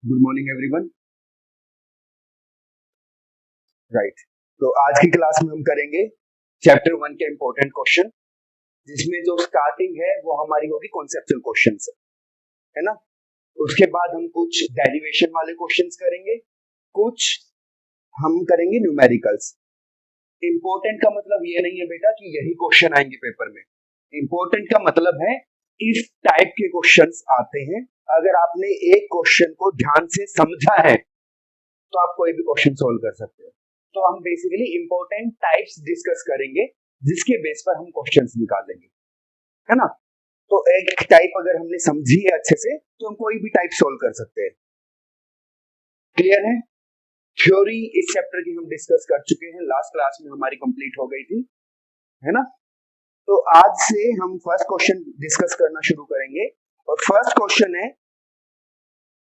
Good morning everyone. Right, तो आज की क्लास में हम करेंगे चैप्टर 1 के इंपॉर्टेंट क्वेश्चन, जिसमें जो स्टार्टिंग है वो हमारी होगी कॉन्सेप्चुअल क्वेश्चन से, है ना। उसके बाद हम कुछ डेरिवेशन वाले क्वेश्चंस करेंगे, कुछ हम करेंगे न्यूमेरिकल्स। इंपॉर्टेंट का मतलब ये नहीं है बेटा कि यही क्वेश्चन आएंगे पेपर में। इंपॉर्टेंट का मतलब है इस टाइप के क्वेश्चंस आते हैं। अगर आपने एक क्वेश्चन को ध्यान से समझा है तो आप कोई भी क्वेश्चन सोल्व कर सकते हो। तो हम बेसिकली इंपॉर्टेंट टाइप्स डिस्कस करेंगे, जिसके बेस पर हम क्वेश्चंस निकालेंगे, है ना। तो एक टाइप अगर हमने समझी है अच्छे से तो हम कोई भी टाइप सोल्व कर सकते हैं। क्लियर है? थ्योरी इस चैप्टर की हम डिस्कस कर चुके हैं, लास्ट क्लास में हमारी कंप्लीट हो गई थी, है ना। तो आज से हम फर्स्ट क्वेश्चन डिस्कस करना शुरू करेंगे। और फर्स्ट क्वेश्चन है,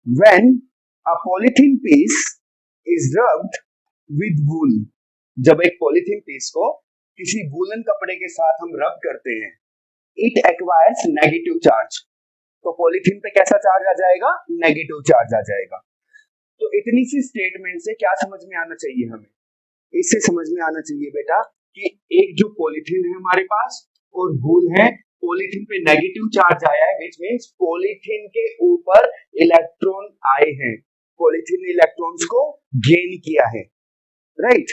when a polythene piece is rubbed with wool. जब एक पॉलीथीन पीस को किसी वूलन कपड़े के साथ हम रब करते हैं, इट एक्वायर्स नेगेटिव चार्ज। तो पॉलीथीन पे कैसा चार्ज आ जाएगा? नेगेटिव चार्ज आ जाएगा। तो इतनी सी स्टेटमेंट से क्या समझ में आना चाहिए हमें? इससे समझ में आना चाहिए बेटा कि एक जो पॉलीथीन है हमारे पास और वूल है, पॉलीथीन पे नेगेटिव चार्ज आया है, विच मींस पॉलीथीन के ऊपर इलेक्ट्रॉन आए हैं, पॉलीथीन ने इलेक्ट्रॉन्स को गेन किया है, राइट।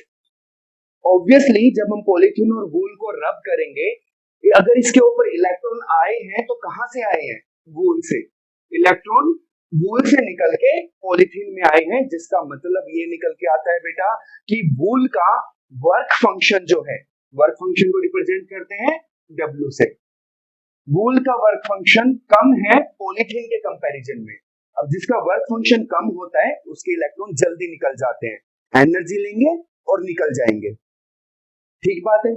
ऑब्वियसली जब हम पॉलीथीन और वूल को रब करेंगे, अगर इसके ऊपर इलेक्ट्रॉन आए हैं तो कहां से आए हैं? वूल से। इलेक्ट्रॉन वूल से निकल के पॉलीथीन में आए हैं, जिसका मतलब ये निकल के आता है बेटा कि वूल का वर्क फंक्शन जो है, वर्क फंक्शन को रिप्रेजेंट करते हैं W से। वूल का वर्क फंक्शन कम है पॉलीथीन के कंपैरिजन में। अब जिसका वर्क फंक्शन कम होता है उसके इलेक्ट्रॉन जल्दी निकल जाते हैं, एनर्जी लेंगे और निकल जाएंगे। ठीक बात है।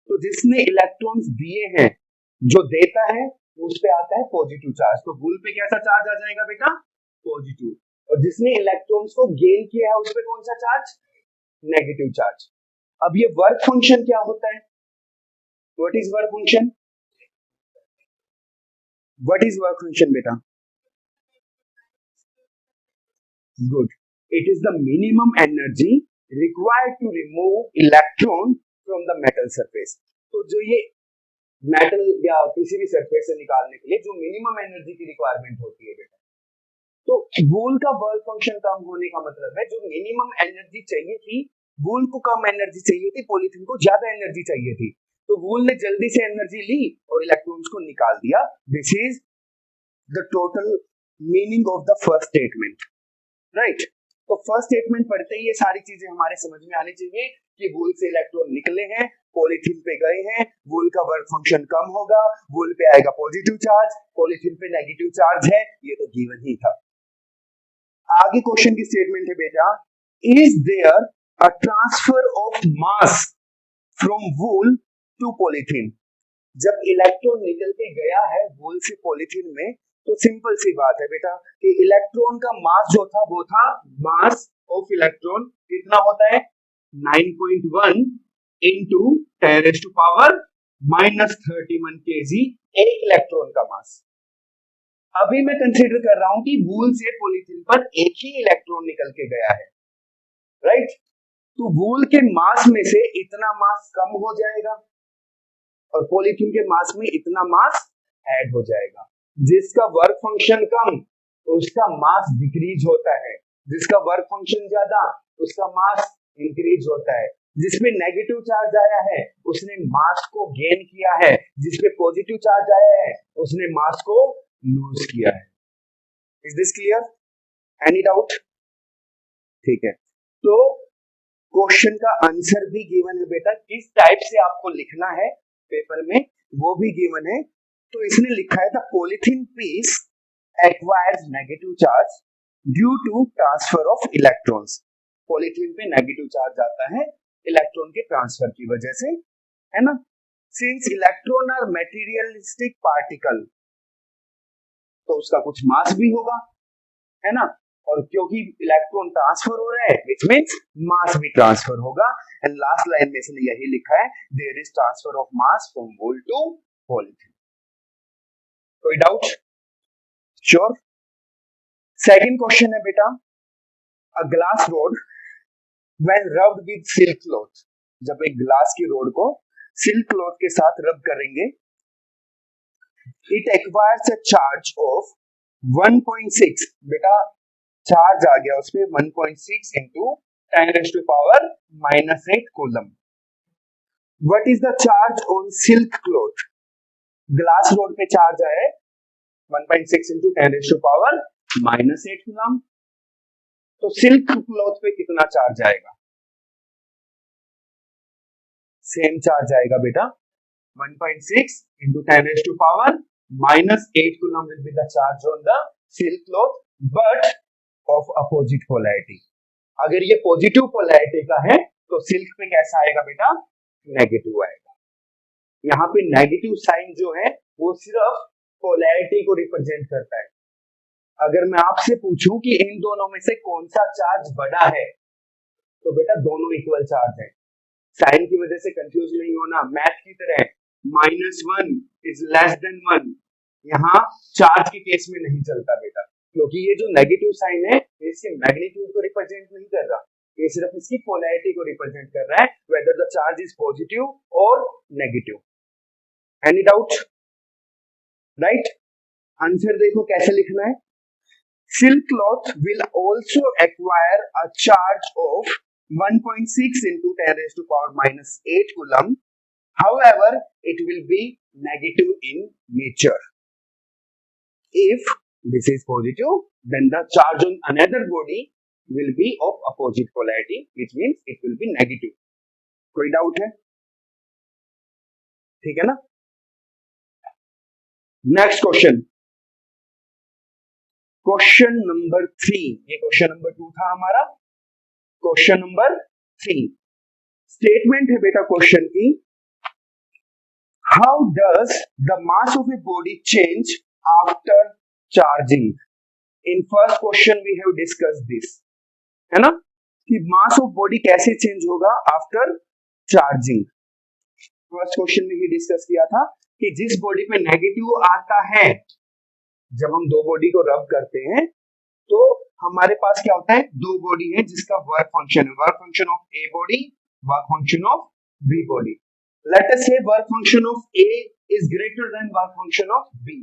तो जिसने इलेक्ट्रॉन्स दिए हैं, जो देता है उस पे आता है पॉजिटिव चार्ज। तो वूल पे कैसा चार्ज आ जाएगा बेटा? पॉजिटिव। और जिसने इलेक्ट्रॉन्स को गेन किया है उस पे कौन सा चार्ज? Negative charge. अब ये वर्क फंक्शन क्या होता है? What is work function? What is work function बेटा? Good. It is the minimum energy required to remove electron from the metal surface. तो जो ये मेटल या किसी भी सरफेस से निकालने के लिए जो मिनिमम एनर्जी की रिक्वायरमेंट होती है बेटा, तो वूल का वर्क फंक्शन कम होने का मतलब है जो मिनिमम एनर्जी चाहिए थी, वूल को कम एनर्जी चाहिए थी, पॉलीथीन को ज्यादा एनर्जी चाहिए थी। तो वूल ने जल्दी से एनर्जी ली और इलेक्ट्रॉन्स को निकाल दिया। This is the total meaning of the first statement, right. तो फर्स्ट स्टेटमेंट पढ़ते ही ये सारी चीजें हमारे समझ में आनी चाहिए कि वूल से इलेक्ट्रॉन निकले हैं, पॉलीथीन पे गए हैं, वूल का वर्क फंक्शन कम होगा, वूल पे आएगा पॉजिटिव चार्ज, पॉलीथीन पे नेगेटिव चार्ज है, ये तो गिवन ही था। आगे क्वेश्चन की स्टेटमेंट है बेटा, is there a transfer of mass from wool to polythene. जब इलेक्ट्रॉन निकल के गया है वूल से पॉलीथीन में, तो सिंपल सी बात है बेटा कि इलेक्ट्रॉन का मास जो था वो था, मास ऑफ इलेक्ट्रॉन कितना होता है? 9.1 इंटू 10⁻⁻31 केजी एक इलेक्ट्रॉन का मास। अभी मैं कंसीडर कर रहा हूं कि वूल से पॉलीथीन पर एक ही इलेक्ट्रॉन निकल के गया है, राइट। तो वूल के मास में से इतना मास कम हो जाएगा और पॉलीथीन के मास में इतना मास ऐड हो जाएगा। जिसका वर्क फंक्शन कम उसका मास डिक्रीज होता है, जिसका वर्क फंक्शन ज्यादा उसका मास इंक्रीज होता है। जिसमें नेगेटिव चार्ज आया है उसने मास को गेन किया है, जिसपे पॉजिटिव चार्ज आया है उसने मास को लूज किया है। Is this clear? Any doubt? ठीक है। तो क्वेश्चन का आंसर भी गिवन है बेटा, किस टाइप से आपको लिखना है पेपर में वो भी गिवन है। तो इसने लिखा है the polythene piece acquires negative charge due to transfer of electrons. Polythene पे नेगेटिव चार्ज आता है इलेक्ट्रॉन के ट्रांसफर की वजह से, है ना। Since electron are materialistic particle, तो उसका कुछ मास भी होगा, है ना। और क्योंकि इलेक्ट्रॉन ट्रांसफर हो रहा है विच मींस मास भी ट्रांसफर होगा। एंड लास्ट लाइन में इसने यही लिखा है, there is transfer of mass from wool to polythene. कोई डाउट? श्योर? सेकंड क्वेश्चन है बेटा, a glass rod when rubbed with silk cloth, जब एक ग्लास की रोड को सिल्क क्लॉथ के साथ रब करेंगे, it acquires a charge of 1.6, बेटा चार्ज आ गया उसमें 1.6 into 10⁻⁻8 coulomb. What is the charge on silk cloth? Glass rod पे चार्ज आया 1.6 इंटू 10⁻⁻8 कूलम, तो सिल्क क्लॉथ पे कितना चार्ज आएगा? सेम चार्ज आएगा बेटा, 1.6 into 10⁻⁻8 coulomb will be the charge on the silk cloth, but of opposite polarity. अगर ये पॉजिटिव पोलैरिटी का है तो सिल्क पे कैसा आएगा बेटा? नेगेटिव आएगा। यहाँ पे नेगेटिव साइन जो है वो सिर्फ पोलैरिटी को रिप्रेजेंट करता है। अगर मैं आपसे पूछूं कि इन दोनों में से कौन सा चार्ज बड़ा है, तो बेटा दोनों इक्वल चार्ज है। साइन की वजह से कंफ्यूज नहीं होना, मैथ की तरह -1 इज लेस देन 1 यहाँ चार्ज के केस में नहीं चलता बेटा, क्योंकि ये जो नेगेटिव साइन है इसके मैग्नीट्यूड को रिप्रेजेंट नहीं कर रहा, ये सिर्फ इसकी पोलैरिटी को रिप्रेजेंट कर रहा है, whether the charge is positive और negative. Any doubt? Right, answer देखो कैसे लिखना है। Silk cloth will also acquire a charge of 1.6 into 10⁻⁻8 coulomb. However, it will be negative in nature. If this is positive, then the charge on another body will be of opposite polarity, which means it will be negative. कोई doubt है? ठीक है ना? Next question, question number 3, ये question number 2 था हमारा। Question number 3 statement है बेटा क्वेश्चन की, how does the mass of A body change after charging? In first question we have discuss this, है ना, कि मास ऑफ बॉडी कैसे चेंज होगा आफ्टर चार्जिंग। फर्स्ट क्वेश्चन में ही डिस्कस किया था कि जिस बॉडी पे नेगेटिव आता है, जब हम दो बॉडी को रब करते हैं तो हमारे पास क्या होता है, दो बॉडी है जिसका वर्क फंक्शन है, work function of A body, work function of B body. Let us say work function of A is greater than work function of B.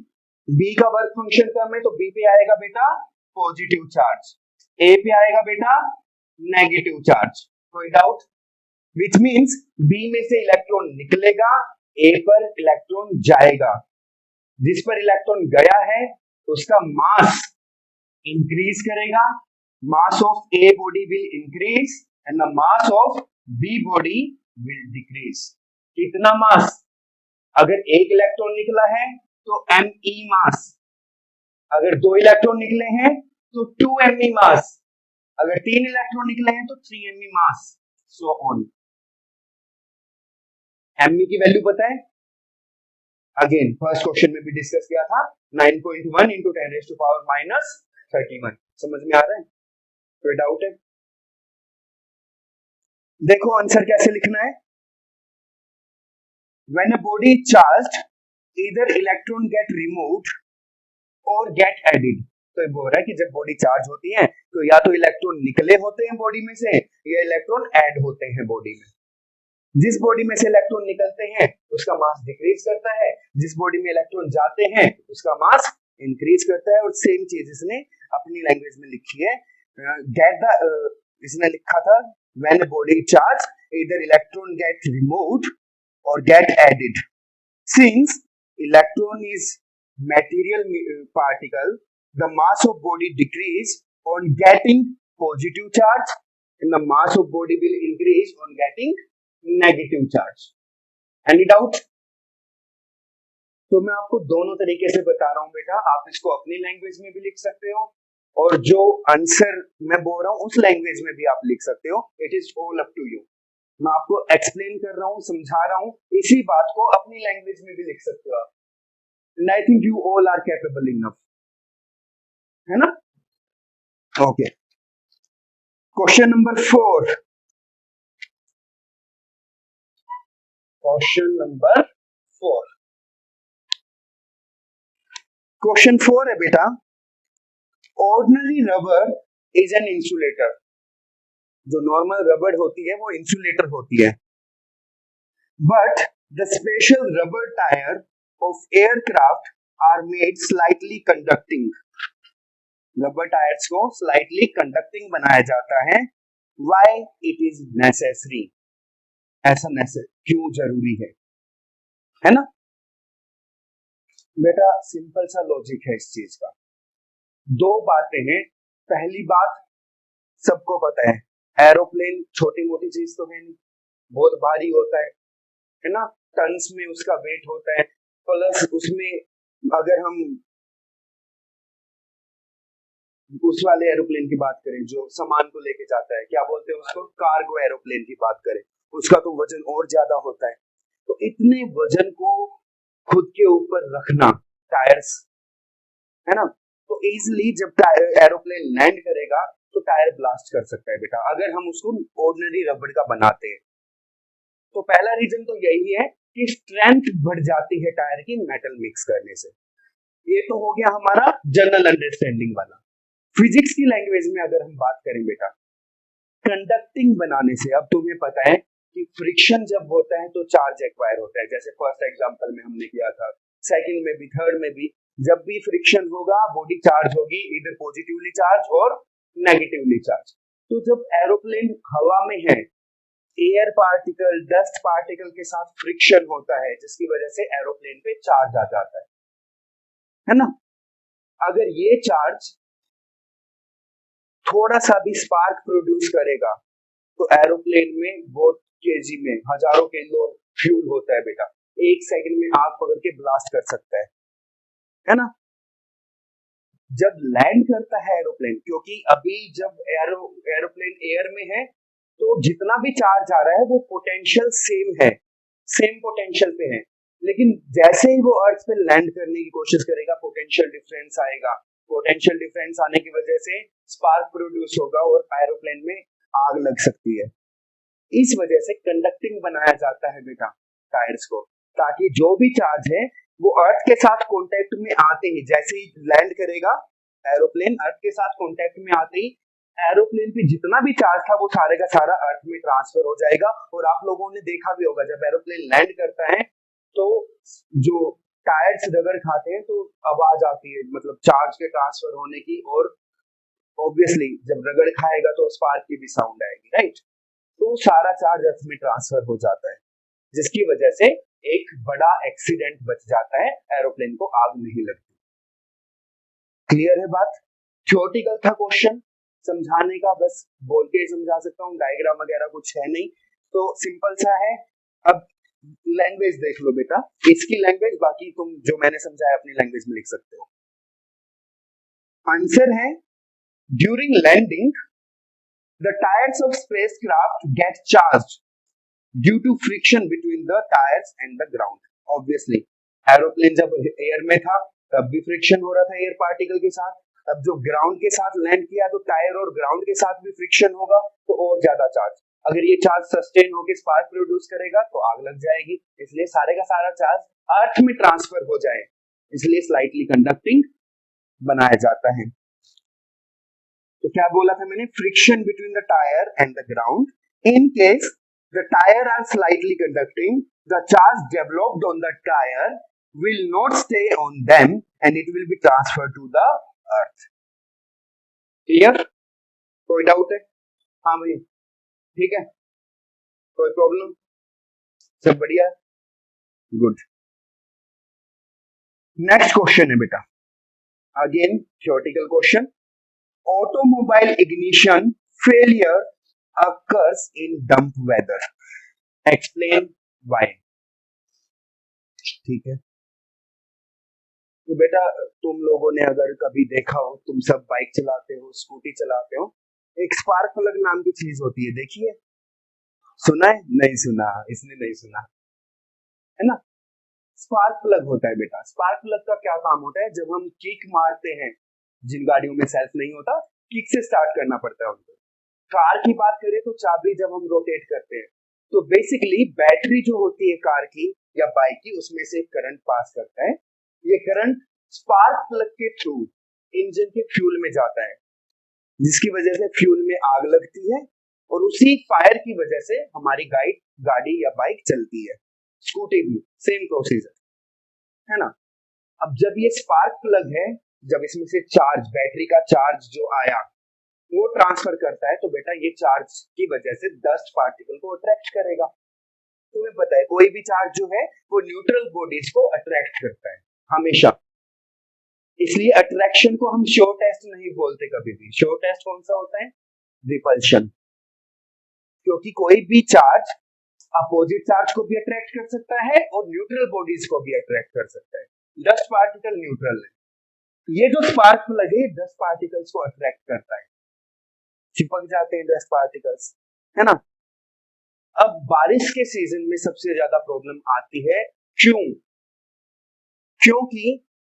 B का वर्क फंक्शन कम है तो बी पे आएगा बेटा पॉजिटिव चार्ज, ए पे आएगा बेटा नेगेटिव चार्ज। कोई डाउट? विच मीन्स बी में से इलेक्ट्रॉन निकलेगा, ए पर इलेक्ट्रॉन जाएगा, जिस पर इलेक्ट्रॉन गया है उसका मास इंक्रीज करेगा, mass of A body will increase and the mass of B body will decrease. कितना मास? अगर एक इलेक्ट्रॉन निकला है तो me मास, अगर दो इलेक्ट्रॉन निकले हैं तो 2me मास, अगर तीन इलेक्ट्रॉन निकले हैं तो 3me mass, so on. me की वैल्यू पता है? अगेन फर्स्ट क्वेश्चन में भी डिस्कस किया था, 9.1 into 10⁻⁻31। समझ में आ रहा है? कोई डाउट है? देखो आंसर कैसे लिखना है। When a body is charged, either electron get removed or get added. तो ये बोल रहा है कि जब बॉडी चार्ज होती है तो या तो इलेक्ट्रॉन निकले होते हैं बॉडी में से या इलेक्ट्रॉन ऐड होते हैं बॉडी में। जिस बॉडी में से इलेक्ट्रॉन निकलते हैं उसका मास डिक्रीज करता है, जिस बॉडी में इलेक्ट्रॉन जाते हैं उसका मास इंक्रीज करता है। और सेम चीज इसने अपनी लैंग्वेज में लिखी है, गेट द इसने लिखा था when a body charge either electron get removed or get added. Since electron is material particle, the mass of body decrease on getting positive charge and the mass of body will increase on getting negative charge. Any doubt? तो मैं आपको दोनों तरीके से बता रहा हूं बेटा, आप इसको अपनी लैंग्वेज में भी लिख सकते हो और जो आंसर मैं बोल रहा हूं उस लैंग्वेज में भी आप लिख सकते हो। It is all up to you. मैं आपको एक्सप्लेन कर रहा हूं, समझा रहा हूं, इसी बात को अपनी लैंग्वेज में भी लिख सकते हो आप। And I think you all are capable enough, है ना? Okay, question number 4। Question number 4 है बेटा, ordinary rubber is an insulator, जो नॉर्मल रबर होती है वो इंसुलेटर होती है, but the special rubber tyre of aircraft are made slightly conducting, rubber tyres को स्लाइटली कंडक्टिंग बनाया जाता है। व्हाई इट इज नेसेसरी, ऐसा क्यों जरूरी है ना बेटा? सिंपल सा लॉजिक है इस चीज का। दो बातें हैं। पहली बात, सबको पता है एरोप्लेन छोटी मोटी चीज तो है नहीं, बहुत भारी होता है ना, टन्स में उसका वेट होता है, प्लस उसमें अगर हम उस वाले एरोप्लेन की बात करें जो सामान को लेके जाता है, क्या बोलते हैं उसको, कार्गो एरोप्लेन की बात करें, उसका तो वजन और ज्यादा होता है। तो इतने वजन को खुद के ऊपर रखना टायर्स, है ना, तो इजिली जब एरोप्लेन लैंड करेगा तो टायर ब्लास्ट कर सकता है बेटा, अगर हम उसको ऑर्डिनरी रबड़ का बनाते हैं। तो पहला रीजन तो यही है कि स्ट्रेंथ बढ़ जाती है टायर की मेटल मिक्स करने से। ये तो हो गया हमारा जनरल अंडरस्टैंडिंग वाला। फिजिक्स की लैंग्वेज में अगर हम बात करें बेटा, कंडक्टिंग बनाने से, अब तुम्हें पता है कि फ्रिक्शन जब होता है तो चार्ज एक्वायर होता है, जैसे फर्स्ट एग्जांपल में हमने किया था, सेकंड में भी, थर्ड में भी, जब भी फ्रिक्शन होगा बॉडी चार्ज होगी, इधर पॉजिटिवली चार्ज और नेगेटिवली चार्ज। तो जब एरोप्लेन हवा में है, एयर पार्टिकल, डस्ट पार्टिकल के साथ फ्रिक्शन होता है, जिसकी वजह से एरोप्लेन पे चार्ज आ जाता है ना। अगर ये चार्ज थोड़ा सा भी स्पार्क प्रोड्यूस करेगा तो एरोप्लेन में बहुत केजी में, हजारों किलो फ्यूल होता है बेटा, एक सेकंड में आग पकड़ के ब्लास्ट कर सकता है ना। जब लैंड करता है एरोप्लेन, क्योंकि अभी जब एरोप्लेन एयर में है तो जितना भी चार्ज आ रहा है वो पोटेंशियल सेम है, सेम पोटेंशियल पे है, लेकिन जैसे ही वो अर्थ पे लैंड करने की कोशिश करेगा पोटेंशियल डिफरेंस आएगा, पोटेंशियल डिफरेंस आने की वजह से स्पार्क प्रोड्यूस होगा और एरोप्लेन में आग लग सकती है। इस वजह से कंडक्टिंग बनाया जाता है बेटा टायर्स को, ताकि जो भी चार्ज है वो अर्थ के साथ कांटेक्ट में आते ही, जैसे ही लैंड करेगा एरोप्लेन, अर्थ के साथ कांटेक्ट में आते ही एरोप्लेन पे जितना भी चार्ज था वो सारे का सारा अर्थ में ट्रांसफर हो जाएगा। और आप लोगों ने देखा भी होगा जब एरोप्लेन लैंड करता है तो जो टायर्स रगड़ खाते हैं तो आवाज आती है, मतलब चार्ज के ट्रांसफर होने की, और ऑब्वियसली जब रगड़ खाएगा तो स्पार्क की भी साउंड आएगी, राइट। तो सारा चार्ज अर्थ में ट्रांसफर हो जाता है, जिसकी वजह से एक बड़ा एक्सीडेंट बच जाता है, एरोप्लेन को आग नहीं लगती। क्लियर है बात? थ्योरेटिकल था क्वेश्चन, समझाने का बस बोल के समझा सकता हूँ, डायग्राम वगैरह कुछ है नहीं, तो सिंपल सा है। अब लैंग्वेज देख लो बेटा, इसकी लैंग्वेज, बाकी तुम जो मैंने समझाया अपनी लैंग्वेज में लिख सकते हो। आंसर है, during landing the tires of spacecraft get charged due to friction between the tires and the ground. Obviously, aeroplane जब एयर में था तब भी फ्रिक्शन हो रहा था एयर पार्टिकल के साथ, अब जो ग्राउंड के साथ लैंड किया तो टायर और ग्राउंड के साथ भी फ्रिक्शन होगा तो और ज्यादा चार्ज, अगर ये चार्ज सस्टेन होकर स्पार्क प्रोड्यूस करेगा तो आग लग जाएगी, इसलिए सारे का सारा चार्ज अर्थ में ट्रांसफर हो जाए, इसलिए स्लाइटली कंडक्टिंग बनाया जाता है। तो क्या बोला था मैंने, friction between the tyre and the ground, in case the tyre are slightly conducting, the charge developed on the tyre will not stay on them and it will be transferred to the earth. Clear? कोई doubt है? हाँ भाई, ठीक है, कोई problem? सब बढ़िया, good. Next question है बेटा, again theoretical question, automobile ignition failure occurs in dump weather, explain why। ठीक है, तो बेटा तुम लोगों ने अगर कभी देखा हो, तुम सब बाइक चलाते हो, स्कूटी चलाते हो, एक स्पार्क प्लग नाम की चीज होती है, देखिए, सुना है? नहीं सुना, इसने नहीं सुना, है ना। स्पार्क प्लग होता है बेटा, स्पार्क प्लग का क्या काम होता है, जब हम किक मारते हैं, जिन गाड़ियों में सेल्फ नहीं होता, किक से स्टार्ट करना पड़ता है उनको। कार की बात करें तो चाबी जब हम रोटेट करते हैं तो बेसिकली बैटरी जो होती है कार की या बाइक की, उसमें से करंट पास करता है, ये करंट स्पार्क प्लग के थ्रू इंजन के फ्यूल में जाता है, जिसकी वजह से फ्यूल में आग लगती है और उसी फायर की वजह से हमारी गाड़ी या बाइक चलती है। स्कूटी भी सेम प्रोसीजर है ना। अब जब ये स्पार्क प्लग है, जब इसमें से चार्ज, बैटरी का चार्ज जो आया वो ट्रांसफर करता है, तो बेटा ये चार्ज की वजह से डस्ट पार्टिकल को अट्रैक्ट करेगा। तुम्हें पता है कोई भी चार्ज जो है वो न्यूट्रल बॉडीज को अट्रैक्ट करता है हमेशा, इसलिए अट्रैक्शन को हम शो टेस्ट नहीं बोलते कभी भी। शो टेस्ट कौन सा होता है? रिपल्शन। क्योंकि कोई भी चार्ज अपोजिट चार्ज को भी अट्रैक्ट कर सकता है और न्यूट्रल बॉडीज को भी अट्रैक्ट कर सकता है। डस्ट पार्टिकल न्यूट्रल है, ये जो स्पार्क प्लग है डस्ट पार्टिकल्स को अट्रैक्ट करता है, चिपक जाते हैं डस्ट पार्टिकल्स, है ना। अब बारिश के सीजन में सबसे ज्यादा प्रॉब्लम आती है, क्यों? क्योंकि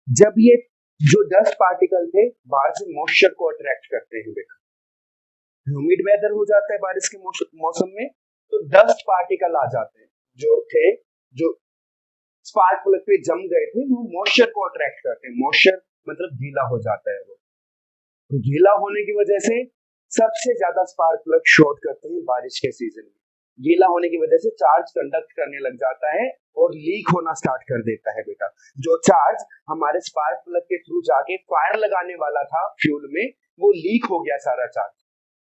जब ये जो डस्ट पार्टिकल थे बाहर से मॉइस्चर को अट्रैक्ट करते हैं बेटा, ह्यूमिड वेदर हो जाता है बारिश के मौसम में, तो डस्ट पार्टिकल आ जाते हैं जो स्पार्क प्लग पे जम गए थे, वो मॉइस्चर को अट्रैक्ट करते हैं। मॉइस्चर मतलब गीला हो जाता है वो, तो गीला होने की वजह से सबसे ज्यादा स्पार्क प्लग शॉर्ट करते हैं बारिश के सीजन में। गीला होने की वजह से चार्ज कंडक्ट करने लग जाता है और लीक होना स्टार्ट कर देता है बेटा। जो चार्ज हमारे स्पार्क प्लग के थ्रू जाके फायर लगाने वाला था फ्यूल में, वो लीक हो गया सारा चार्ज,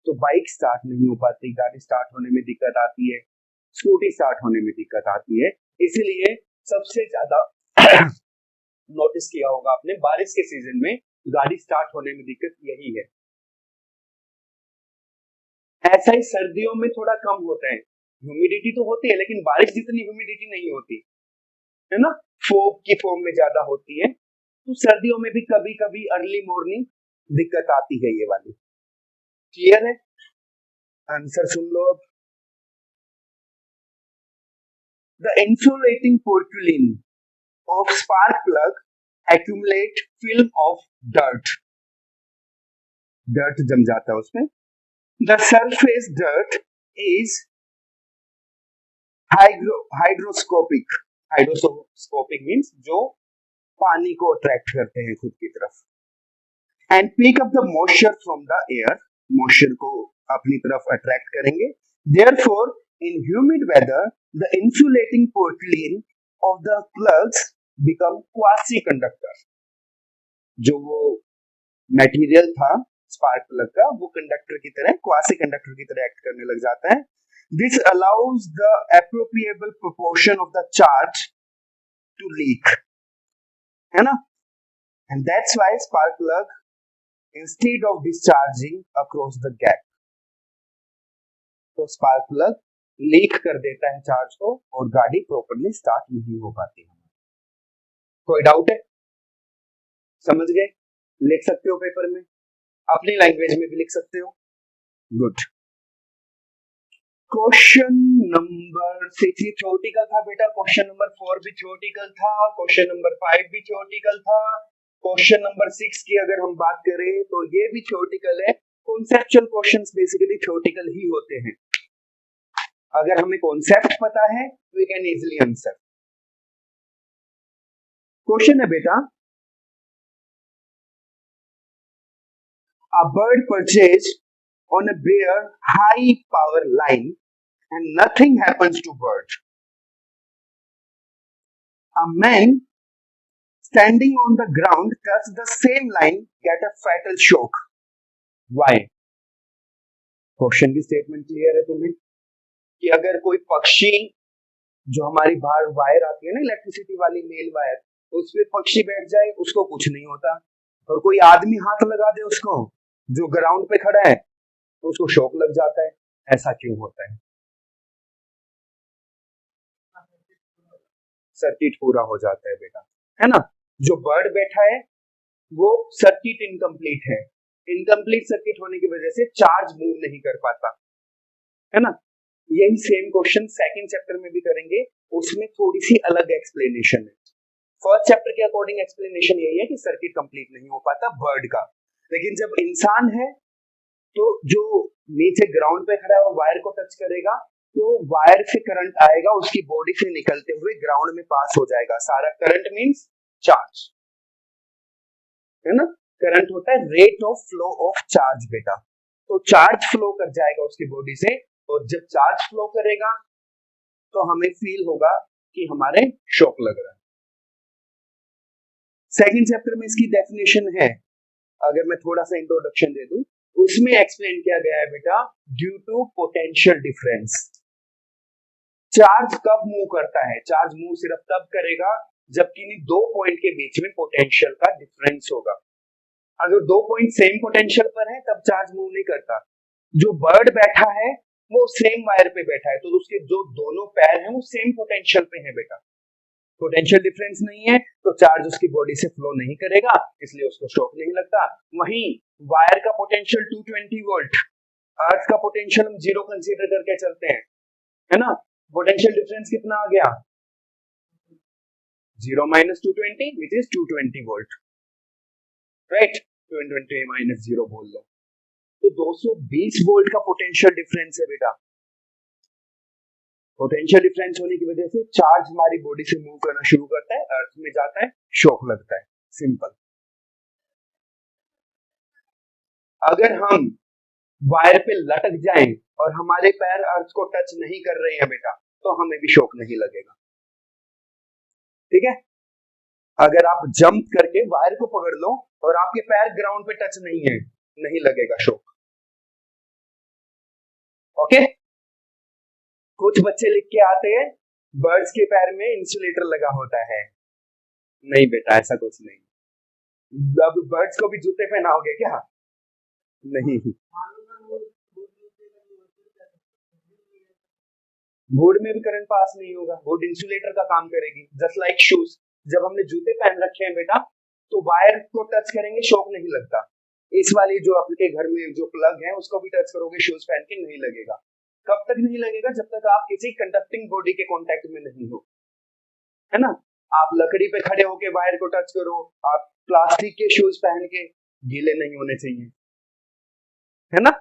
तो बाइक स्टार्ट नहीं हो पाती, गाड़ी स्टार्ट होने में दिक्कत आती है, स्कूटी स्टार्ट होने में दिक्कत आती है। इसलिए सबसे ज्यादा नोटिस किया होगा आपने, बारिश के सीजन में गाड़ी स्टार्ट होने में दिक्कत यही है। ऐसा ही सर्दियों में थोड़ा कम होता है, ह्यूमिडिटी तो होती है लेकिन बारिश जितनी ह्यूमिडिटी नहीं होती है ना, फोग की फॉर्म में ज्यादा होती है, तो सर्दियों में भी कभी कभी अर्ली मॉर्निंग दिक्कत आती है ये वाली। क्लियर है? आंसर सुन लो अब। The insulating porcelain of spark plug accumulate film of dirt जम जाता है उसमें। the surface dirt is hydroscopic means जो पानी को अट्रैक्ट करते हैं खुद की तरफ। and pick up the moisture from the air, moisture को अपनी तरफ अट्रैक्ट करेंगे। therefore in humid weather the insulating porcelain of the plugs become quasi conductor, जो वो मटेरियल था स्पार्क प्लग का वो कंडक्टर की तरह, क्वासी कंडक्टर की तरह एक्ट करने लग जाता है। This allows the appreciable proportion of the charge to leak, है ना, and that's why spark plug instead of discharging across the gap, तो स्पार्क प्लग लीक कर देता है चार्ज को और गाड़ी प्रॉपर्ली स्टार्ट नहीं हो पाती है। कोई डाउट है? समझ गए? लिख सकते हो पेपर में, अपनी लैंग्वेज में भी लिख सकते हो। गुड। क्वेश्चन नंबर 6 ये थ्योरेटिकल था बेटा, क्वेश्चन नंबर 4 भी थ्योरेटिकल था, क्वेश्चन नंबर 5 भी थ्योरेटिकल था, क्वेश्चन नंबर 6 की अगर हम बात करें तो ये भी थ्योरेटिकल है। कॉन्सेप्चुअल क्वेश्चंस बेसिकली थ्योरेटिकल ही होते हैं, अगर हमें कॉन्सेप्ट पता है we can easily answer. Question है बेटा, a bird perched on a bare high power line and nothing happens to bird. A man standing on the ground touch the same line get a fatal shock. Why? Question की statement clear है तुम्हें कि अगर कोई पक्षी, जो हमारी बाहर वायर आती है ना इलेक्ट्रिसिटी वाली मेल वायर, उस पे पक्षी बैठ जाए उसको कुछ नहीं होता, और कोई आदमी हाथ लगा दे उसको जो ग्राउंड पे खड़ा है तो उसको शॉक लग जाता है। ऐसा क्यों होता है? सर्किट पूरा हो जाता है बेटा, है ना। जो बर्ड बैठा है वो सर्किट इनकम्प्लीट है, इनकम्प्लीट सर्किट होने की वजह से चार्ज मूव नहीं कर पाता, है ना। यही सेम क्वेश्चन सेकंड चैप्टर में भी करेंगे, उसमें थोड़ी सी अलग एक्सप्लेनेशन है। फर्स्ट चैप्टर के अकॉर्डिंग एक्सप्लेनेशन यही है कि सर्किट कंप्लीट नहीं हो पाता बर्ड का, लेकिन जब इंसान है तो जो नीचे ग्राउंड पे खड़ा है वो वायर को टच करेगा तो वायर से करंट आएगा, उसकी बॉडी से निकलते हुए ग्राउंड में पास हो जाएगा, सारा करंट मींस चार्ज, है ना। करंट होता है rate of flow of charge बेटा। तो चार्ज फ्लो कर जाएगा उसकी बॉडी से, और जब चार्ज फ्लो करेगा तो हमें फील होगा कि हमारे शॉक लग रहा है। सेकंड चैप्टर में इसकी डेफिनेशन है, अगर मैं थोड़ा सा इंट्रोडक्शन दे दूं, उसमें एक्सप्लेन किया गया है बेटा, due to potential difference. Charge कब मूव करता है? चार्ज मूव सिर्फ तब करेगा जब किन्हीं दो पॉइंट के बीच में पोटेंशियल का डिफरेंस होगा। अगर दो पॉइंट सेम पोटेंशियल पर है तब चार्ज मूव नहीं करता। जो बर्ड बैठा है वो सेम वायर पे बैठा है, तो उसके जो दोनों पैर हैं वो सेम पोटेंशियल पे हैं बेटा। पोटेंशियल डिफरेंस नहीं है तो चार्ज उसकी बॉडी से फ्लो नहीं करेगा, इसलिए उसको शॉक नहीं लगता। वहीं वायर का पोटेंशियल 220 वोल्ट, अर्थ का पोटेंशियल हम 0 कंसीडर करके चलते हैं, है ना। पोटेंशियल डिफरेंस कितना आ गया? 0 minus 220 which is 220 volt, right. 220 minus 0 बोल लो, तो 220 वोल्ट का पोटेंशियल डिफरेंस है बेटा। पोटेंशियल डिफरेंस होने की वजह से चार्ज हमारी बॉडी से मूव करना शुरू करता है, अर्थ में जाता है, शॉक लगता है, सिंपल। अगर हम वायर पे लटक जाएं और हमारे पैर अर्थ को टच नहीं कर रहे हैं बेटा, तो हमें भी शॉक नहीं लगेगा, ठीक है। अगर आप जंप करके वायर को पकड़ लो और आपके पैर ग्राउंड पे टच नहीं है, नहीं लगेगा शॉक, ओके। कुछ बच्चे लिख के आते हैं बर्ड्स के पैर में इंसुलेटर लगा होता है, नहीं बेटा ऐसा कुछ नहीं। अब बर्ड्स को भी जूते पहनाओगे क्या? नहीं। वुड में भी करंट पास नहीं होगा, वुड इंसुलेटर का काम करेगी, जस्ट लाइक शूज। जब हमने जूते पहन रखे हैं बेटा तो वायर को टच करेंगे, शॉक नहीं लगता। इस वाली जो आपके घर में जो प्लग है उसको भी टच करोगे शूज पहन के, नहीं लगेगा। कब तक नहीं लगेगा? जब तक आप किसी कंडक्टिंग बॉडी के कांटेक्ट में नहीं हो, है ना। आप लकड़ी पे खड़े होके वायर को टच करो, आप प्लास्टिक के शूज पहन के, गीले नहीं होने चाहिए, है ना।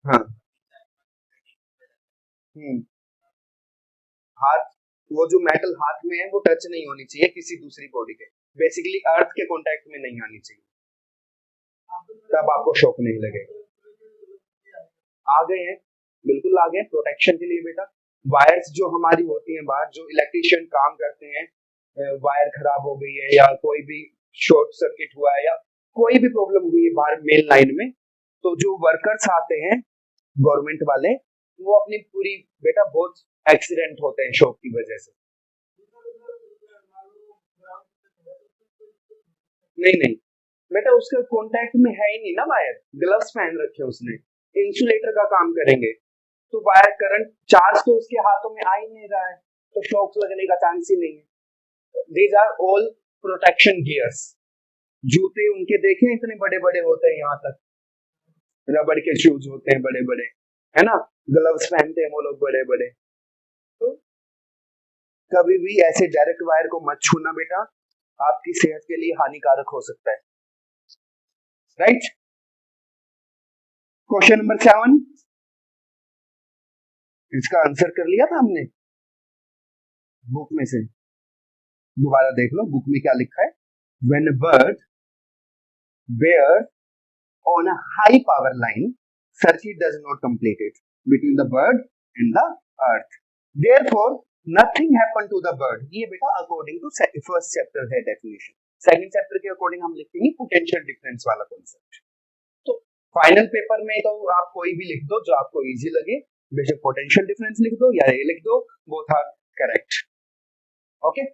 हाँ। हाथ, वो जो मेटल हाथ में है वो टच नहीं होनी चाहिए किसी दूसरी बॉडी के, बेसिकली अर्थ के कांटेक्ट में नहीं आनी चाहिए, तब आपको शॉक नहीं लगेगा। आ गए हैं, बिल्कुल आ गए। प्रोटेक्शन के लिए बेटा वायर्स जो हमारी होती हैं बाहर, जो इलेक्ट्रिशियन काम करते हैं, वायर खराब हो गई है या कोई भी शॉर्ट सर्किट हुआ है या कोई भी प्रॉब्लम हुई है बाहर मेन लाइन में, तो जो वर्कर्स आते हैं गवर्नमेंट वाले, वो अपनी पूरी बेटा, बहुत एक्सीडेंट होते हैं शॉक की वजह से। नहीं नहीं बेटा, उसका कांटेक्ट में है ही नहीं ना वायर, ग्लव्स पहन रखे उसने, इंसुलेटर का काम करेंगे, तो वायर करंट चार्ज तो उसके हाथों में आ ही नहीं रहा है, तो शॉक लगने का चांस ही नहीं है। These are all protection gears. जूते उनके देखे इतने बड़े बड़े होते हैं, यहाँ तक रबड़ के शूज होते हैं बड़े बड़े, है ना। ग्लव्स पहनते हैं वो लोग बड़े बड़े। तो कभी भी ऐसे डायरेक्ट वायर को मत छूना बेटा, आपकी सेहत के लिए हानिकारक हो सकता है, राइट। क्वेश्चन नंबर 7, इसका आंसर कर लिया था हमने बुक में से, दोबारा देख लो बुक में क्या लिखा है। When a bird bear on a high power line, circuit does not complete it between the bird and the earth, therefore nothing happened to the bird। ये बेटा अकॉर्डिंग टू फर्स्ट चैप्टर है definition, second chapter के according हम लिखेंगे potential difference वाला concept. तो final paper में तो आप कोई भी लिख दो जो आपको इजी लगे, बेशक पोटेंशियल डिफरेंस लिख दो या ये लिख दो, both are correct, okay.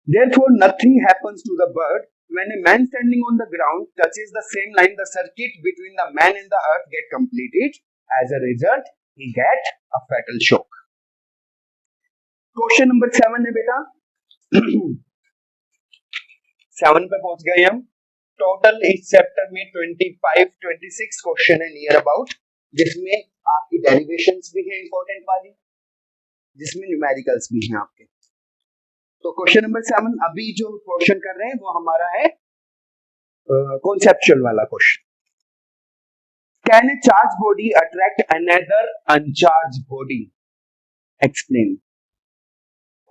Therefore nothing happens to the bird when a man standing on the ground touches the same line, the circuit between the man and the earth get completed, as a result he get a fatal shock। Question number 7 है बेटा 7 पे पहुंच गए हम। Total इस chapter में 25-26 question है near about, जिसमें आपकी डेरिवेशंस भी है इंपॉर्टेंट वाली, जिसमें न्यूमेरिकल्स भी हैं आपके। तो क्वेश्चन नंबर 7 अभी जो क्वेश्चन कर रहे हैं वो हमारा है कॉन्सेप्चुअल वाला क्वेश्चन। Can a charge body attract another uncharge body, explain.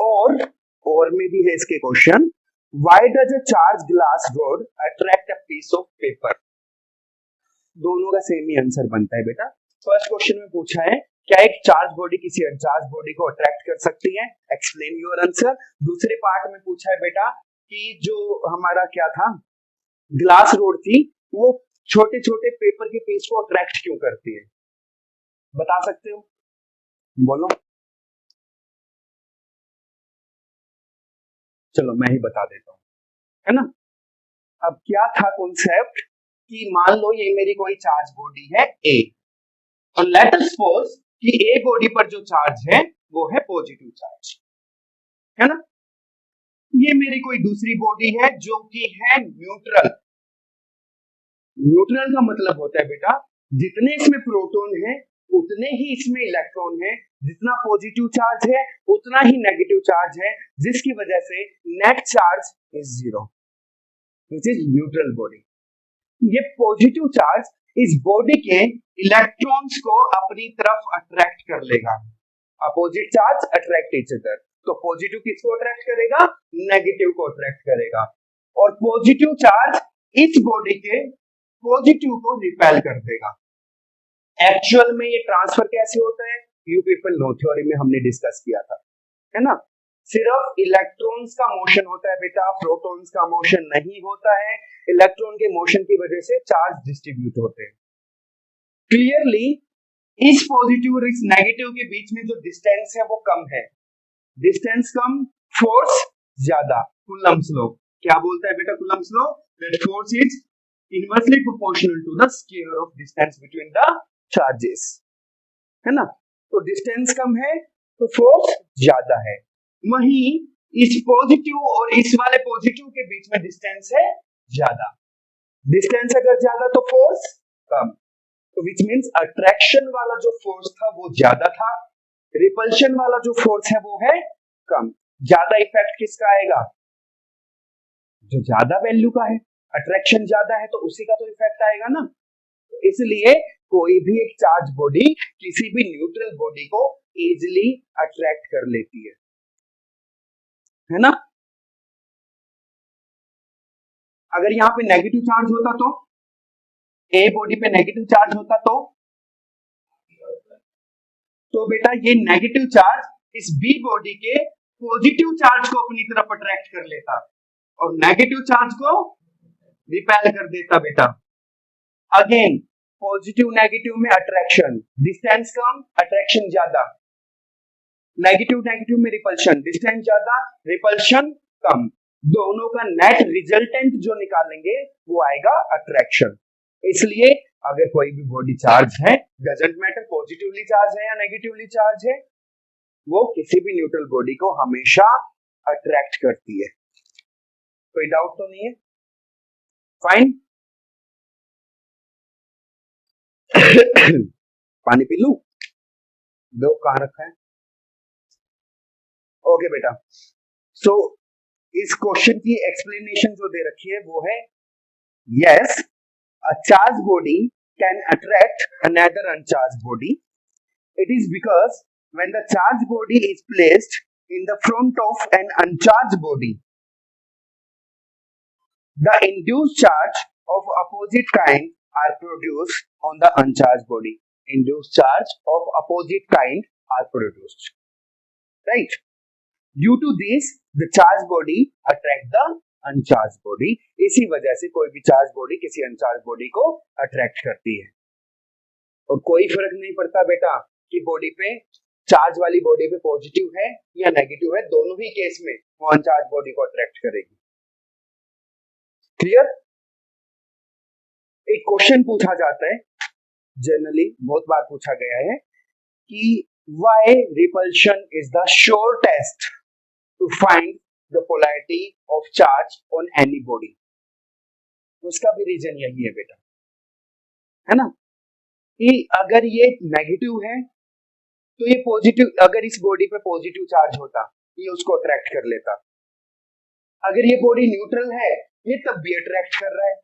और और में भी है इसके question, why does a charge glass rod attract a piece of paper. दोनों का सेम ही आंसर बनता है बेटा। फर्स्ट क्वेश्चन में पूछा है क्या एक चार्ज बॉडी किसी अनचार्ज बॉडी को अट्रैक्ट कर सकती है, एक्सप्लेन योर आंसर। दूसरे पार्ट में पूछा है बेटा कि जो हमारा क्या था ग्लास रोड थी वो छोटे छोटे पेपर के पीस को अट्रैक्ट क्यों करती है, बता सकते हो, बोलो। चलो मैं ही बता देता हूँ, है ना। अब क्या था कॉन्सेप्ट कि मान लो ये मेरी कोई चार्ज बॉडी है ए, और लेट अस सपोज कि ए बॉडी पर जो चार्ज है वो है पॉजिटिव चार्ज, है ना। ये मेरी कोई दूसरी बॉडी है जो कि है न्यूट्रल। न्यूट्रल का मतलब होता है बेटा जितने इसमें प्रोटॉन है उतने ही इसमें इलेक्ट्रॉन है, जितना पॉजिटिव चार्ज है उतना ही नेगेटिव चार्ज है, जिसकी वजह से net charge is zero, which is neutral body. ये पॉजिटिव चार्ज इस बॉडी के इलेक्ट्रॉन्स को अपनी तरफ अट्रैक्ट कर लेगा। Opposite charge attract each other, तो पॉजिटिव किसको अट्रैक्ट करेगा, नेगेटिव को अट्रैक्ट करेगा, और पॉजिटिव चार्ज इस बॉडी के पॉजिटिव को रिपेल कर देगा। एक्चुअल में ये ट्रांसफर कैसे होता है, यू पीपल नो, थ्योरी में हमने डिस्कस किया था, है ना। सिर्फ इलेक्ट्रॉन्स का मोशन होता है बेटा, प्रोटॉन्स का मोशन नहीं होता है। इलेक्ट्रॉन के मोशन की वजह से चार्ज डिस्ट्रीब्यूट होते हैं। क्लियरली इस पॉजिटिव और इस नेगेटिव के बीच में जो डिस्टेंस है वो कम है, डिस्टेंस कम, फोर्स ज्यादा। कूलम्ब्स लॉ क्या बोलता है बेटा, Coulomb's law that force is inversely proportional to the square of distance between the charges, है ना। तो डिस्टेंस कम है तो फोर्स ज्यादा है। वहीं इस पॉजिटिव और इस वाले पॉजिटिव के बीच में डिस्टेंस है ज्यादा, डिस्टेंस अगर ज्यादा तो फोर्स कम, तो विच मींस अट्रैक्शन वाला जो फोर्स था वो ज्यादा था, रिपल्शन वाला जो फोर्स है वो है कम। ज्यादा इफेक्ट किसका आएगा, जो ज्यादा वैल्यू का है, अट्रैक्शन ज्यादा है तो उसी का तो इफेक्ट आएगा ना। तो इसलिए कोई भी एक चार्ज बॉडी किसी भी न्यूट्रल बॉडी को इजीली अट्रैक्ट कर लेती है ना। अगर यहाँ पे नेगेटिव चार्ज होता तो, ए बॉडी पे नेगेटिव चार्ज होता तो बेटा ये नेगेटिव चार्ज इस बी बॉडी के पॉजिटिव चार्ज को अपनी तरफ अट्रैक्ट कर लेता और नेगेटिव चार्ज को रिपेल कर देता बेटा। अगेन पॉजिटिव नेगेटिव में अट्रैक्शन, डिस्टेंस कम अट्रैक्शन ज्यादा, नेगेटिव नेगेटिव में रिपल्शन, डिस्टेंस ज्यादा रिपल्शन कम, दोनों का नेट रिजल्टेंट जो निकालेंगे वो आएगा अट्रैक्शन। इसलिए अगर कोई भी बॉडी चार्ज है, डजंट मैटर पॉजिटिवली चार्ज है या नेगेटिवली चार्ज है, वो किसी भी न्यूट्रल बॉडी को हमेशा अट्रैक्ट करती है। कोई डाउट तो नहीं है, फाइन। पानी पी लूं, दो कहां रखा है, ओके बेटा। सो इस क्वेश्चन की एक्सप्लेनेशन जो दे रखी है वो है yes a charged body can attract another uncharged body. It is because when the charged body is placed in the front of an uncharged body, the induced charge of opposite kind are produced on the uncharged body. Induced charge of opposite kind are produced. Right? Due to this, the charged body attract the uncharged body. इसी वजह से कोई भी charge body किसी uncharged body को attract करती है। और कोई फर्क नहीं पड़ता बेटा कि बॉडी पे चार्ज वाली बॉडी पे पॉजिटिव है या नेगेटिव है, दोनों ही केस में वो अनचार्ज बॉडी को अट्रैक्ट करेगी। क्लियर। एक क्वेश्चन पूछा जाता है, जनरली बहुत बार पूछा गया है कि why repulsion is the sure test to find the polarity of charge on any body। उसका भी रीजन यही है बेटा, है ना, कि अगर ये नेगेटिव है तो ये पॉजिटिव, अगर इस बॉडी पे पॉजिटिव चार्ज होता ये उसको अट्रैक्ट कर लेता, अगर ये बॉडी न्यूट्रल है ये तब भी अट्रैक्ट कर रहा है।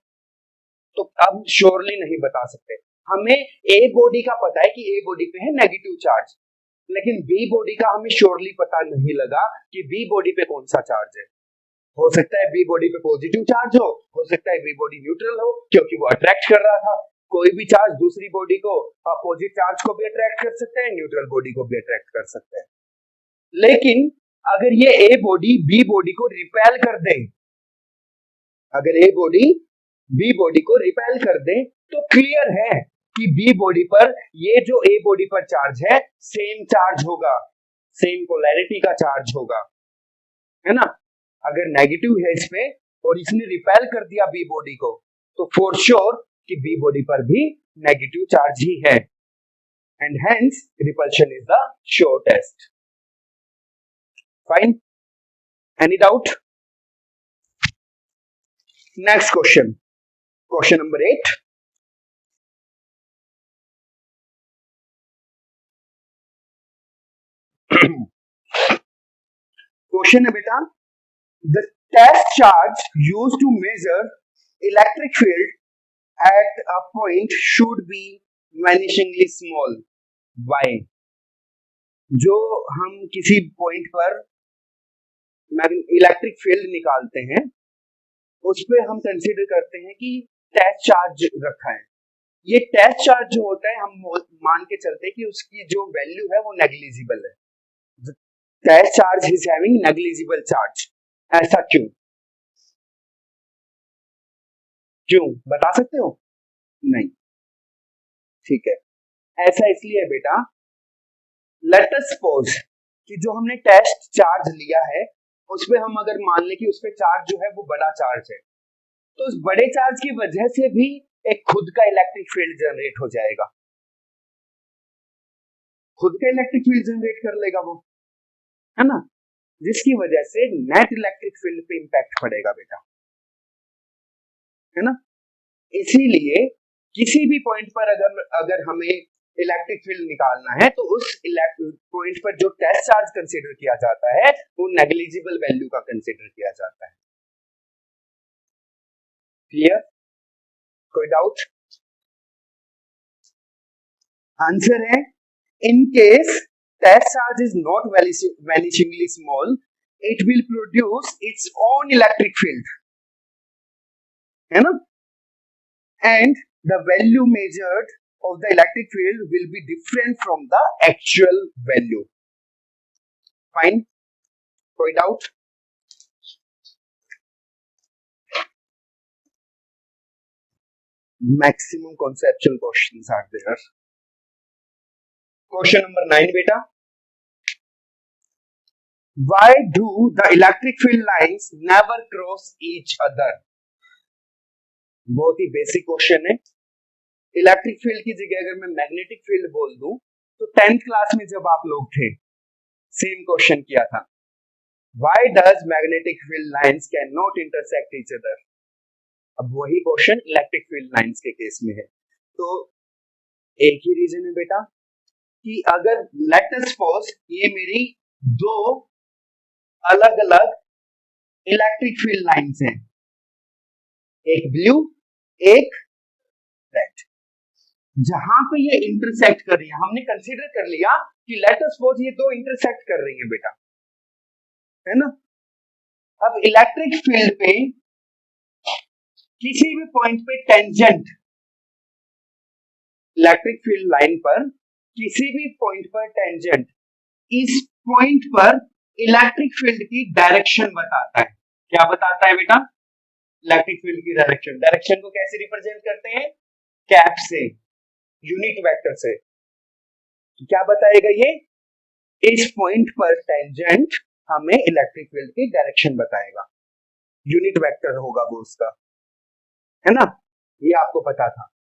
तो अब श्योरली नहीं बता सकते, हमें ए बॉडी का पता है कि ए बॉडी पे है नेगेटिव चार्ज, लेकिन बी बॉडी का हमें श्योरली पता नहीं लगा कि बी बॉडी पे कौन सा चार्ज है। हो सकता है बी बॉडी पे पॉजिटिव चार्ज हो सकता है बी बॉडी न्यूट्रल हो, क्योंकि वो अट्रैक्ट कर रहा था। कोई भी चार्ज दूसरी बॉडी को, अपोजिट चार्ज को भी अट्रैक्ट कर सकते हैं, न्यूट्रल बॉडी को भी अट्रैक्ट कर सकते हैं। लेकिन अगर ये ए बॉडी बी बॉडी को रिपेल कर दे, अगर ए बॉडी बी बॉडी को रिपेल कर दे, तो क्लियर है कि बी बॉडी पर ये जो ए बॉडी पर चार्ज है सेम चार्ज होगा, सेम पोलैरिटी का चार्ज होगा, है ना। अगर नेगेटिव है इस पे और इसने रिपेल कर दिया बी बॉडी को, तो फॉर श्योर कि बी बॉडी पर भी नेगेटिव चार्ज ही है, and hence repulsion is the sure test. Fine, any doubt? Next question, question number 8। Question है बेटा, the test charge used to measure electric field at a point should be vanishingly small. Why? जो हम किसी point पर electric field निकालते हैं, उस पे हम कंसीडर करते हैं कि टेस्ट चार्ज रखा है। ये टेस्ट चार्ज जो होता है, हम मान के चलते हैं कि उसकी जो वैल्यू है वो नेग्लिजिबल है। Test charge is having negligible charge. ऐसा क्यों? क्यों बता सकते हो? नहीं, ठीक है। ऐसा इसलिए है बेटा, लेट अस सपोज कि जो हमने टेस्ट चार्ज लिया है उस पे हम अगर मान ले कि उस पे चार्ज जो है वो बड़ा चार्ज है, तो उस बड़े चार्ज की वजह से भी एक खुद का इलेक्ट्रिक फील्ड जनरेट हो जाएगा, खुद का इलेक्ट्रिक फील्ड जनरेट कर लेगा वो, है ना, जिसकी वजह से नेट इलेक्ट्रिक फील्ड पे इंपैक्ट पड़ेगा बेटा, है ना। इसीलिए किसी भी पॉइंट पर अगर हमें इलेक्ट्रिक फील्ड निकालना है, तो उस पॉइंट पर जो टेस्ट चार्ज कंसीडर किया जाता है वो नेग्लिजिबल वैल्यू का कंसीडर किया जाता है। क्लियर? कोई डाउट? आंसर है, in case test charge is not vanishingly small, it will produce its own electric field, है ना, and the value measured of the electric field will be different from the actual value. Fine? कोई doubt? Maximum conceptual questions are there. Question number 9 बेटा, why do the electric field lines never cross each other? बहुत ही basic question है। Electric field की जगह अगर मैं magnetic field बोल दूं, तो 10th क्लास में जब आप लोग थे सेम क्वेश्चन किया था, why does magnetic field lines can not intersect each other. अब वही क्वेश्चन इलेक्ट्रिक फील्ड लाइंस के केस में है। तो एक ही रीजन है बेटा कि अगर लेट अस सपोज ये मेरी दो अलग अलग इलेक्ट्रिक फील्ड लाइंस हैं, एक ब्लू एक रेड, जहां पे ये इंटरसेक्ट कर रही है, हमने कंसीडर कर लिया कि लेट अस सपोज ये दो इंटरसेक्ट कर रही है बेटा, है ना। अब इलेक्ट्रिक फील्ड पे किसी भी पॉइंट पे टेंजेंट, इलेक्ट्रिक फील्ड लाइन पर किसी भी पॉइंट पर टेंजेंट इस पॉइंट पर इलेक्ट्रिक फील्ड की डायरेक्शन बताता है। क्या बताता है बेटा? इलेक्ट्रिक फील्ड की डायरेक्शन। डायरेक्शन को कैसे रिप्रेजेंट करते हैं? कैप से, यूनिट वेक्टर से। क्या बताएगा ये? इस पॉइंट पर टेंजेंट हमें इलेक्ट्रिक फील्ड की डायरेक्शन बताएगा, यूनिट वेक्टर होगा वो उसका, है ना। ये आपको पता था।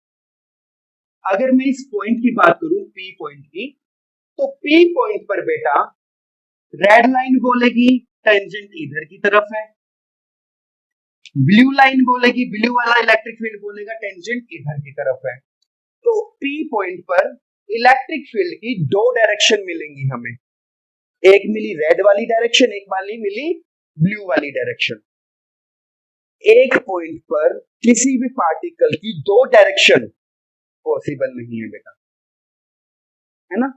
अगर मैं इस पॉइंट की बात करूं, पी पॉइंट की, तो पी पॉइंट पर बेटा रेड लाइन बोलेगी टेंजेंट इधर की तरफ है, ब्लू लाइन बोलेगी, ब्लू वाला इलेक्ट्रिक फील्ड बोलेगा टेंजेंट इधर की तरफ है। तो पी पॉइंट पर इलेक्ट्रिक फील्ड की दो डायरेक्शन मिलेंगी हमें, एक मिली रेड वाली डायरेक्शन, एक वाली मिली ब्लू वाली डायरेक्शन। एक पॉइंट पर किसी भी पार्टिकल की दो डायरेक्शन पॉसिबल नहीं है बेटा, है ना।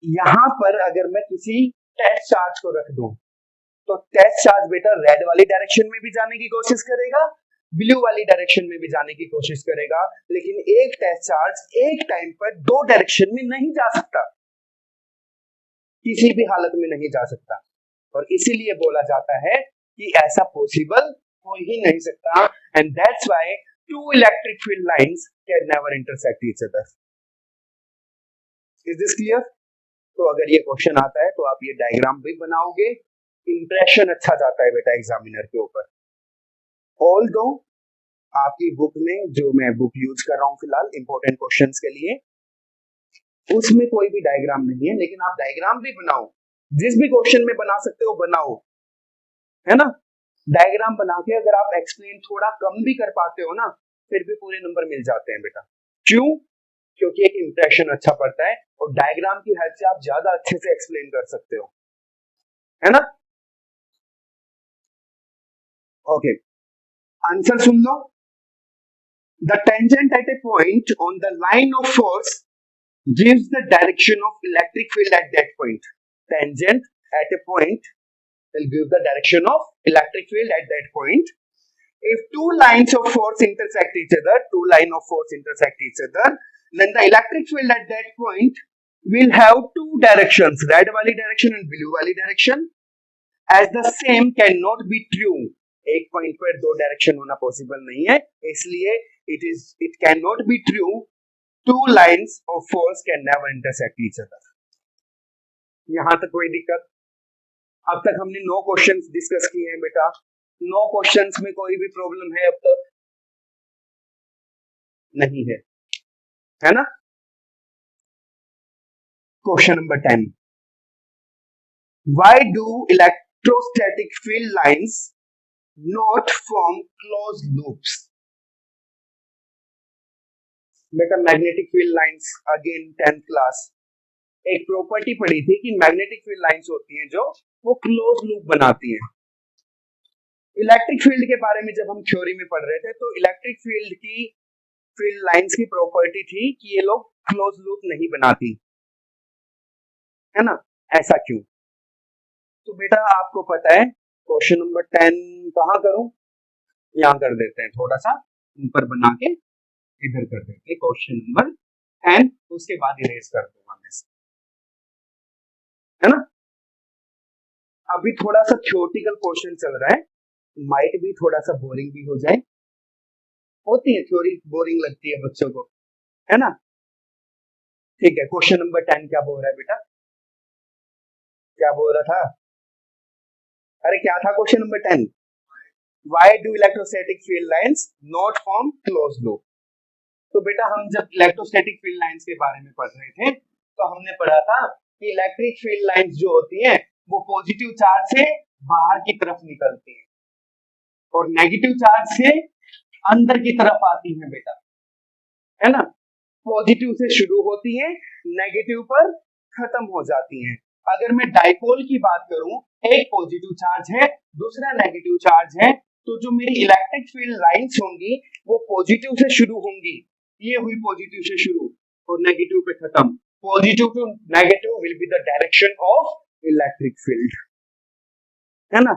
यहां पर अगर मैं किसी टेस्ट चार्ज को रख दूं तो टेस्ट चार्ज बेटा रेड वाली डायरेक्शन में भी जाने की कोशिश करेगा, ब्लू वाली डायरेक्शन में भी जाने की कोशिश करेगा, लेकिन एक टेस्ट चार्ज एक टाइम पर दो डायरेक्शन में नहीं जा सकता, किसी भी हालत में नहीं जा सकता। और इसीलिए बोला जाता है कि ऐसा पॉसिबल हो ही नहीं सकता, and that's why two electric field lines can never intersect each other. Is this clear? तो अगर ये क्वेश्चन आता है तो आप ये डायग्राम भी बनाओगे, इंप्रेशन अच्छा जाता है बेटा एग्जामिनर के ऊपर। ऑल्दो आपकी बुक में, जो मैं बुक यूज कर रहा हूं फिलहाल इंपॉर्टेंट क्वेश्चंस के लिए, उसमें कोई भी डायग्राम नहीं है, लेकिन आप डायग्राम भी बनाओ, जिस भी क्वेश्चन में बना सकते हो बनाओ, है ना। डायग्राम बना के अगर आप एक्सप्लेन थोड़ा कम भी कर पाते हो ना, फिर भी पूरे नंबर मिल जाते हैं बेटा। क्यों? क्योंकि एक इंप्रेशन अच्छा पड़ता है और डायग्राम की हेल्प से आप ज्यादा अच्छे से एक्सप्लेन कर सकते हो, है ना। ओके, आंसर सुन लो। The tangent at A point on the line of force gives the direction of electric field at that point. Tangent at a point will give the direction of electric field at that point. If two lines of force intersect each other, then the electric field at that point will have two directions, red wali direction and blue wali direction. As the same cannot be true. एक point पर दो direction होना possible नहीं है, इसलिए it cannot be true. Two lines of force can never intersect each other. यहां तक कोई दिक्कत? अब तक हमने 9 क्वेश्चंस डिस्कस किए हैं बेटा। 9 क्वेश्चंस में कोई भी प्रॉब्लम है अब तक? नहीं है ना। Question number 10, why do electrostatic field lines not form closed loops? बेटा magnetic field lines, again 10th class, एक प्रॉपर्टी पढ़ी थी कि मैग्नेटिक फील्ड लाइंस होती हैं जो वो क्लोज लूप बनाती हैं। इलेक्ट्रिक फील्ड के बारे में जब हम थ्योरी में पढ़ रहे थे तो इलेक्ट्रिक फील्ड की फील्ड लाइंस की प्रॉपर्टी थी कि ये लोग क्लोज लूप नहीं बनाती, है ना। ऐसा क्यों? तो बेटा आपको पता है, क्वेश्चन नंबर 10 कहां करूं, यहां कर देते हैं, थोड़ा सा ऊपर बना के इधर कर देते हैं क्वेश्चन नंबर 10, उसके बाद इरेज कर दूंगा मैं, है ना। अभी थोड़ा सा थ्योरेटिकल क्वेश्चन चल रहा है, माइट भी थोड़ा सा बोरिंग भी हो जाए, होती है थ्योरी बोरिंग लगती है बच्चों को, है ना। ठीक है, क्वेश्चन नंबर 10 क्या बोल रहा है बेटा, क्या बोल रहा था? अरे क्या था question number 10? Why do electrostatic field lines not form closed loop? तो बेटा हम जब इलेक्ट्रोस्टैटिक फील्ड लाइंस के बारे में पढ़ रहे थे तो हमने पढ़ा था कि इलेक्ट्रिक फील्ड लाइंस जो होती हैं वो पॉजिटिव चार्ज से बाहर की तरफ निकलती हैं और नेगेटिव चार्ज से अंदर की तरफ आती हैं बेटा, है ना। पॉजिटिव से शुरू होती हैं, नेगेटिव पर खत्म हो जाती हैं। अगर मैं डाइपोल की बात करूं, एक पॉजिटिव चार्ज है, दूसरा नेगेटिव चार्ज है, तो जो मेरी इलेक्ट्रिक फील्ड लाइंस होंगी वो पॉजिटिव से शुरू होंगी, ये हुई पॉजिटिव से शुरू और नेगेटिव पे खत्म। Positive to negative will be the direction of electric field, है ना।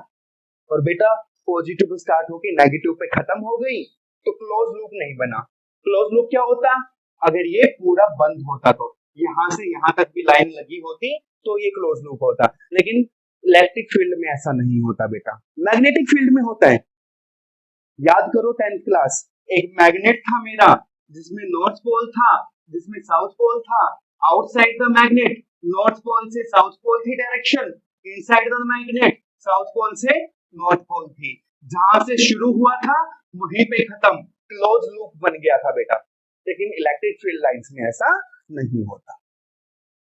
और बेटा पॉजिटिव पे स्टार्ट होके नेगेटिव पे खत्म हो गई तो क्लोज लूप नहीं बना। क्लोज लूप क्या होता? अगर ये पूरा बंद होता तो यहां से यहां तक भी लाइन लगी होती तो ये क्लोज लूप होता, लेकिन इलेक्ट्रिक फील्ड में ऐसा नहीं होता बेटा, मैग्नेटिक फील्ड में होता है। याद करो 10th क्लास, एक मैग्नेट था मेरा जिसमें नॉर्थ पोल था, जिसमें साउथ पोल था। Outside the magnet north pole से साउथ पोल थी direction, inside the magnet south pole से नॉर्थ पोल थी। जहां से शुरू हुआ था वहीं पे खत्म, क्लोज लूप बन गया था बेटा। लेकिन इलेक्ट्रिक फील्ड लाइंस में ऐसा नहीं होता,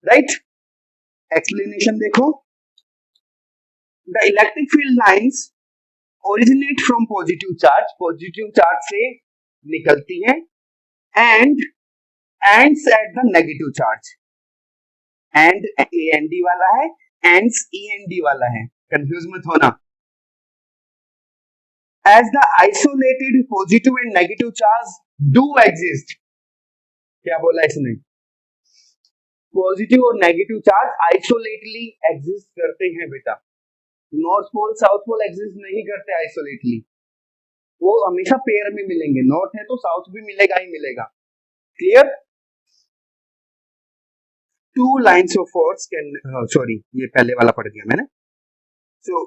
राइट। एक्सप्लेनेशन देखो, the electric field lines originate from positive charge, positive charge से निकलती है, and ends at the negative charge. And AND वाला है, एंड्स END वाला है, कंफ्यूज मत होना। As the isolated positive and negative charge do exist, क्या बोला इसने? पॉजिटिव और नेगेटिव चार्ज आइसोलेटली एग्जिस्ट करते हैं बेटा, north pole south pole exist नहीं करते आइसोलेटली, वो हमेशा पेयर में मिलेंगे, नॉर्थ है तो साउथ भी मिलेगा ही मिलेगा। Clear? Two lines of force can, sorry ये पहले वाला पढ़ दिया मैंने। So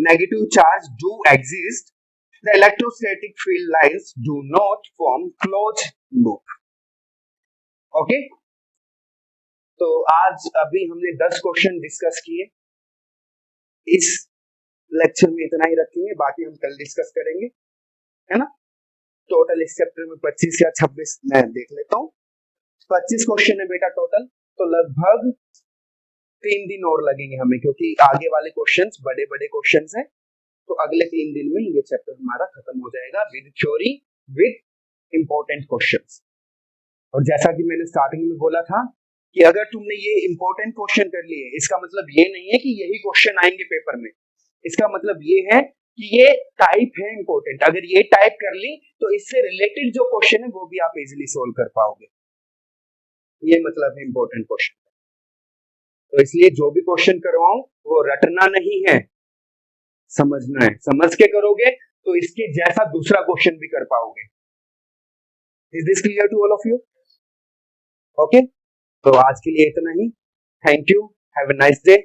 negative charge do exist, the electrostatic field lines do not form close loop. Okay, तो आज अभी हमने 10 क्वेश्चन डिस्कस किए, इस लेक्चर में इतना ही रखेंगे, बाकी हम कल डिस्कस करेंगे, है ना। टोटल इस चैप्टर में 25 या 26 मैं देख लेता हूँ, 25 क्वेश्चन है बेटा टोटल, तो लगभग 3 दिन और लगेंगे हमें, क्योंकि आगे वाले क्वेश्चंस बड़े बड़े क्वेश्चंस हैं, तो अगले 3 दिन में ये चैप्टर हमारा खत्म हो जाएगा with theory with important questions. और जैसा कि मैंने स्टार्टिंग में बोला था कि अगर तुमने ये इंपॉर्टेंट क्वेश्चन कर लिए, इसका मतलब ये नहीं है कि यही क्वेश्चन आएंगे पेपर में, इसका मतलब ये है कि ये टाइप है इंपॉर्टेंट, अगर ये टाइप कर ली तो इससे रिलेटेड जो क्वेश्चन है वो भी आप इजीली सोल्व कर पाओगे, ये मतलब है इंपॉर्टेंट क्वेश्चन। तो इसलिए जो भी क्वेश्चन करवाऊं वो रटना नहीं है, समझना है, समझ के करोगे तो इसके जैसा दूसरा क्वेश्चन भी कर पाओगे। Is this clear to all of you? Okay, तो आज के लिए इतना ही, thank you, have a nice day.